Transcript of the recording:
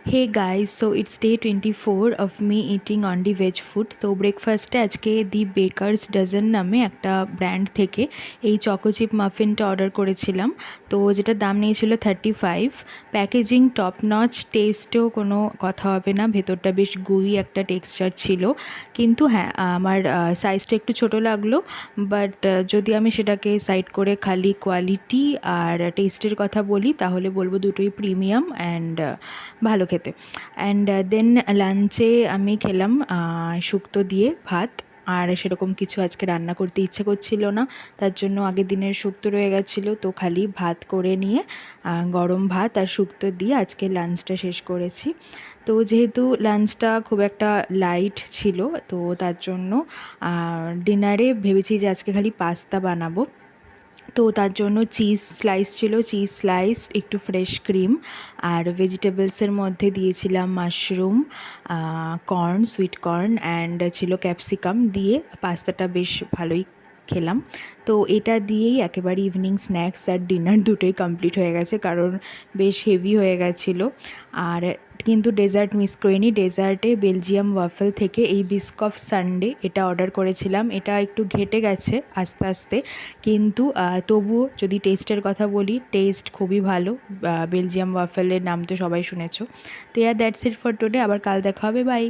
Hey guys, so it's day 24 of me eating only veg food. তো ব্রেকফাস্টে আজকে দি bakers dozen নামে একটা ব্র্যান্ড থেকে এই চকো চিপ মাফিনটা অর্ডার করেছিলাম। তো যেটার দাম নিয়েছিল 35। প্যাকেজিং টপ নচ, টেস্টেও কোনো কথা হবে না, ভেতরটা বেশ গুই একটা টেক্সচার ছিল। কিন্তু হ্যাঁ, আমার সাইজটা একটু ছোটো লাগলো, বাট যদি আমি সেটাকে সাইড করে খালি কোয়ালিটি আর টেস্টের কথা বলি তাহলে বলবো দুটোই প্রিমিয়াম অ্যান্ড ভালো খেতে। অ্যান্ড দেন লাঞ্চে আমি খেলাম শুক্তো দিয়ে ভাত। আর সেরকম কিছু আজকে রান্না করতে ইচ্ছে করছিল না, তার জন্য আগের দিনের শুক্তো রয়ে গেছিলো, তো খালি ভাত করে নিয়ে গরম ভাত আর শুক্তো দিয়ে আজকে লাঞ্চটা শেষ করেছি। তো যেহেতু লাঞ্চটা খুব একটা লাইট ছিল, তো তার জন্য ডিনারে ভেবেছি যে আজকে খালি পাস্তা বানাবো। তো তার জন্য চিজ স্লাইস ছিল, চিজ স্লাইস, একটু ফ্রেশ ক্রিম, আর ভেজিটেবলসের মধ্যে দিয়েছিলাম mushroom, corn, sweet corn and ছিল ক্যাপসিকাম, দিয়ে পাস্তাটা বেশ ভালোই খেলাম। তো এটা দিয়েই একেবারে ইভিনিং স্ন্যাক্স আর ডিনার দুটোই কমপ্লিট হয়ে গেছে, কারণ বেশ হেভি হয়ে গেছিলো। আর কিন্তু ডেজার্ট মিস করিনি। ডেজার্টে বেলজিয়াম ওয়াফেল থেকে এই বিস্কফ সানডে এটা অর্ডার করেছিলাম। এটা একটু ঘেটে গেছে আস্তে আস্তে, কিন্তু তবুও যদি টেস্টের কথা বলি, টেস্ট খুবই ভালো। বেলজিয়াম ওয়াফেলের নাম তো সবাই শুনেছো। তো দ্যাটস ইট ফর টুডে। আবার কাল দেখা হবে, বাই।